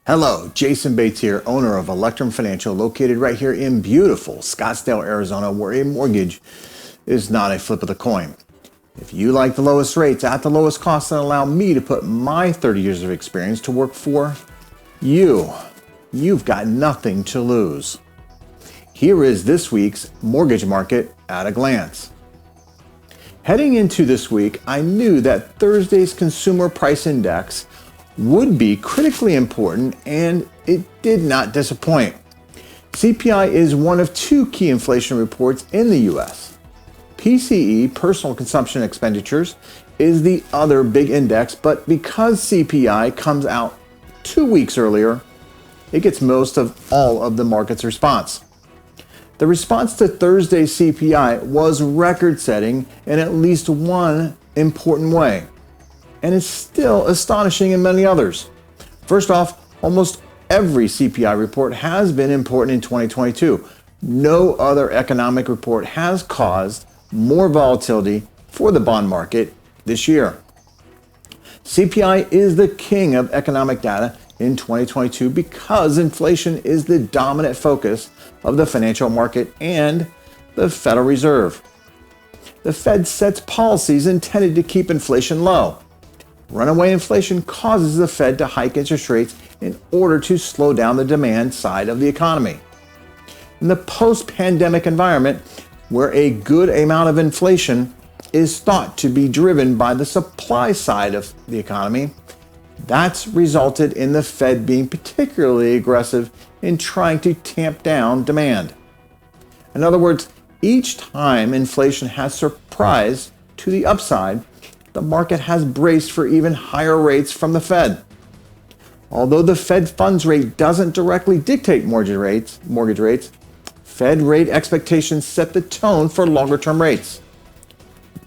Hello, Jayson Bates here, owner of Electrum Financial, located right here in beautiful Scottsdale, Arizona, where a mortgage is not a flip of the coin. If you like the lowest rates at the lowest cost, then allow me to put my 30 years of experience to work for you. You've got nothing to lose. Here is this week's mortgage market at a glance. Heading into this week, I knew that Thursday's Consumer Price Index would be critically important, and it did not disappoint. CPI is one of two key inflation reports in the US. PCE, personal consumption expenditures, is the other big index, but because CPI comes out 2 weeks earlier, it gets most of all of the market's response. The response to Thursday's CPI was record-setting in at least one important way, and is still astonishing in many others. First off, almost every CPI report has been important in 2022. No other economic report has caused more volatility for the bond market this year. CPI is the king of economic data in 2022 because inflation is the dominant focus of the financial market and the Federal Reserve. The Fed sets policies intended to keep inflation low. Runaway inflation causes the Fed to hike interest rates in order to slow down the demand side of the economy. In the post-pandemic environment, where a good amount of inflation is thought to be driven by the supply side of the economy, that's resulted in the Fed being particularly aggressive in trying to tamp down demand. In other words, each time inflation has surprised to the upside, the market has braced for even higher rates from the Fed. Although the Fed funds rate doesn't directly dictate mortgage rates, Fed rate expectations set the tone for longer-term rates.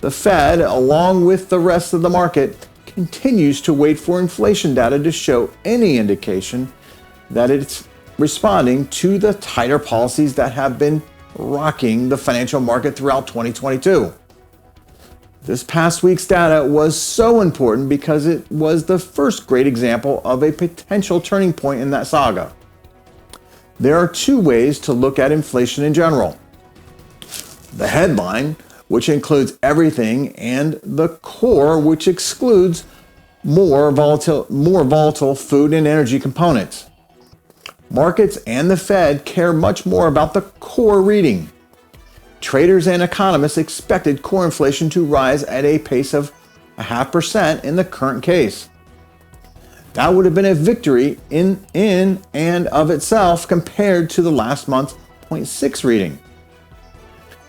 The Fed, along with the rest of the market, continues to wait for inflation data to show any indication that it's responding to the tighter policies that have been rocking the financial market throughout 2022. This past week's data was so important because it was the first great example of a potential turning point in that saga. There are two ways to look at inflation in general: the headline, which includes everything, and the core, which excludes more volatile food and energy components. Markets and the Fed care much more about the core reading. Traders and economists expected core inflation to rise at a pace of 0.5% in the current case. That would have been a victory in and of itself compared to the last month's 0.6 reading.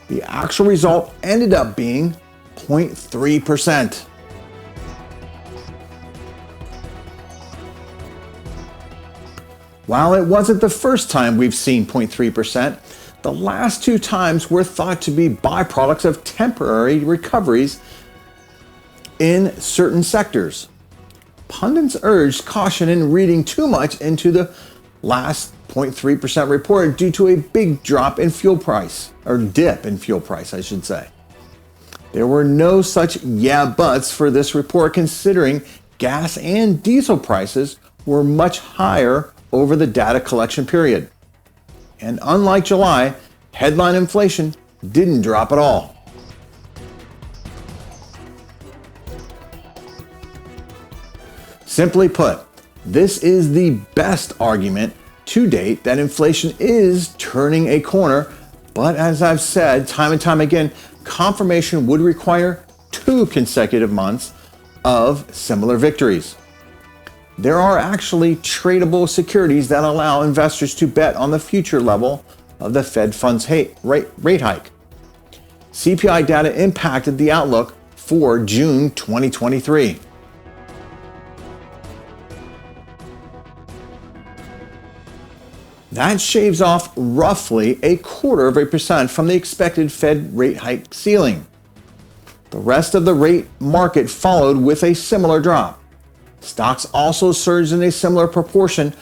The actual result ended up being 0.3%. While it wasn't the first time we've seen 0.3%, the last two times were thought to be byproducts of temporary recoveries in certain sectors. Pundits urged caution in reading too much into the last 0.3% report due to a big drop in fuel price, or dip in fuel price, I should say. There were no such yeah buts for this report, considering gas and diesel prices were much higher over the data collection period. And unlike July, headline inflation didn't drop at all. Simply put, this is the best argument to date that inflation is turning a corner, but as I've said time and time again, confirmation would require 2 consecutive months of similar victories. There are actually tradable securities that allow investors to bet on the future level of the Fed funds rate hike. CPI data impacted the outlook for June 2023. That shaves off roughly 0.25% from the expected Fed rate hike ceiling. The rest of the rate market followed with a similar drop. Stocks also surged in a similar proportion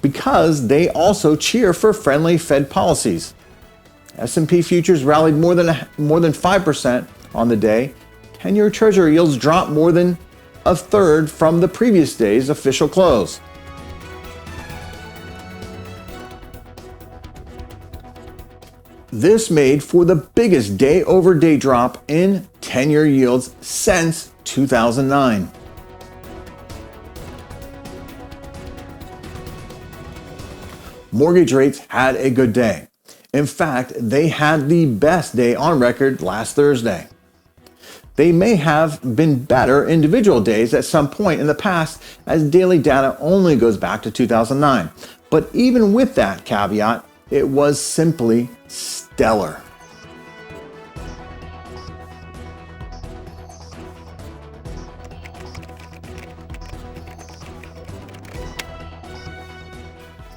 because they also cheer for friendly Fed policies. S&P futures rallied more than 5% on the day. 10-year Treasury yields dropped more than a third from the previous day's official close. This made for the biggest day-over-day drop in 10-year yields since 2009. Mortgage rates had a good day. In fact, they had the best day on record last Thursday. They may have been better individual days at some point in the past, as daily data only goes back to 2009. But even with that caveat, it was simply stellar.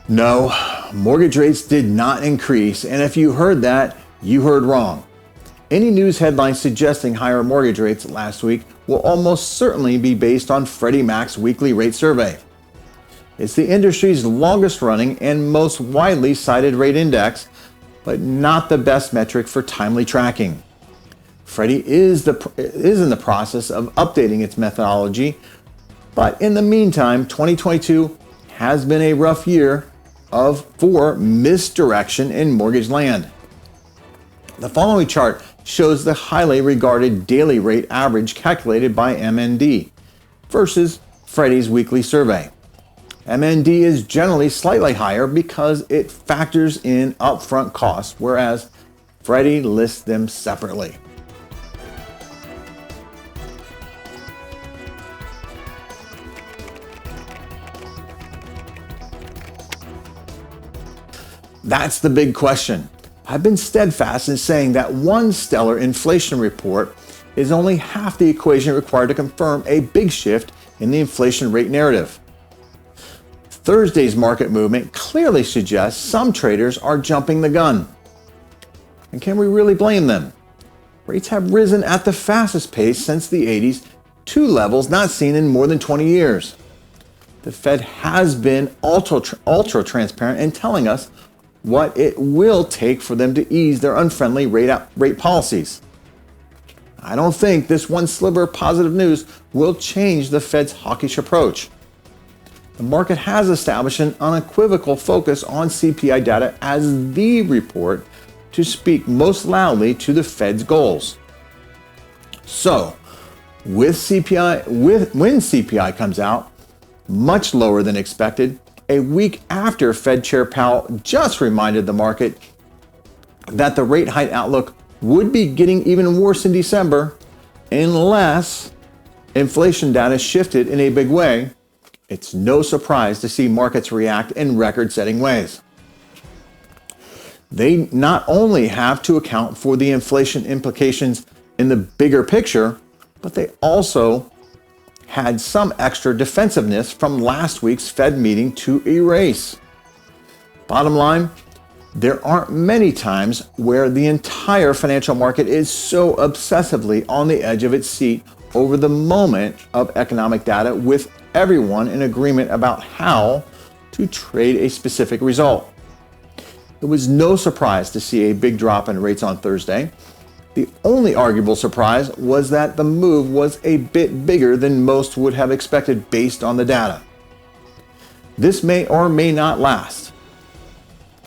No, mortgage rates did not increase, and if you heard that, you heard wrong. Any news headlines suggesting higher mortgage rates last week will almost certainly be based on Freddie Mac's weekly rate survey. It's the industry's longest running and most widely cited rate index, but not the best metric for timely tracking. Freddie is in the process of updating its methodology, but in the meantime, 2022 has been a rough year for misdirection in mortgage land. The following chart shows the highly regarded daily rate average calculated by MND versus Freddie's weekly survey. MND is generally slightly higher because it factors in upfront costs, whereas Freddie lists them separately. That's the big question. I've been steadfast in saying that one stellar inflation report is only half the equation required to confirm a big shift in the inflation rate narrative. Thursday's market movement clearly suggests some traders are jumping the gun. And can we really blame them? Rates have risen at the fastest pace since the 80s to levels not seen in more than 20 years. The Fed has been ultra transparent in telling us what it will take for them to ease their unfriendly rate policies. I don't think this one sliver of positive news will change the Fed's hawkish approach. The market has established an unequivocal focus on CPI data as the report to speak most loudly to the Fed's goals. So, when CPI comes out, much lower than expected, a week after Fed Chair Powell just reminded the market that the rate hike outlook would be getting even worse in December unless inflation data shifted in a big way, it's no surprise to see markets react in record-setting ways. They not only have to account for the inflation implications in the bigger picture, but they also had some extra defensiveness from last week's Fed meeting to erase. Bottom line, there aren't many times where the entire financial market is so obsessively on the edge of its seat over the moment of economic data, with everyone in agreement about how to trade a specific result. It was no surprise to see a big drop in rates on Thursday. The only arguable surprise was that the move was a bit bigger than most would have expected based on the data. This may or may not last.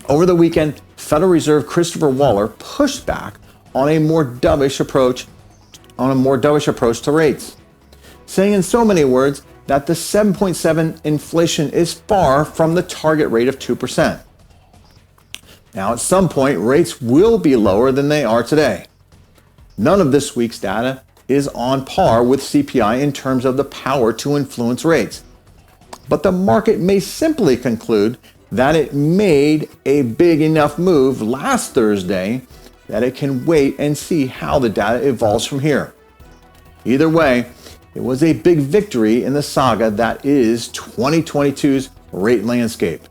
Over the weekend, Federal Reserve Christopher Waller pushed back on a more dovish approach to rates, saying in so many words that the 7.7 inflation is far from the target rate of 2%. Now, at some point, rates will be lower than they are today. None of this week's data is on par with CPI in terms of the power to influence rates. But the market may simply conclude that it made a big enough move last Thursday that it can wait and see how the data evolves from here. Either way, it was a big victory in the saga that is 2022's rate landscape.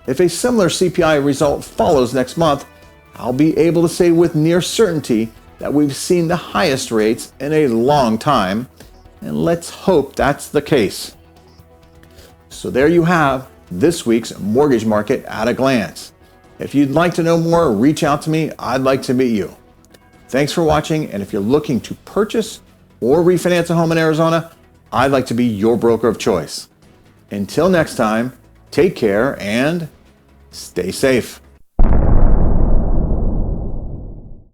If a similar CPI result follows next month, I'll be able to say with near certainty that we've seen the highest rates in a long time, and let's hope that's the case. So there you have this week's mortgage market at a glance. If you'd like to know more, reach out to me. I'd like to meet you. Thanks for watching, and if you're looking to purchase or refinance a home in Arizona, I'd like to be your broker of choice. Until next time, take care and stay safe.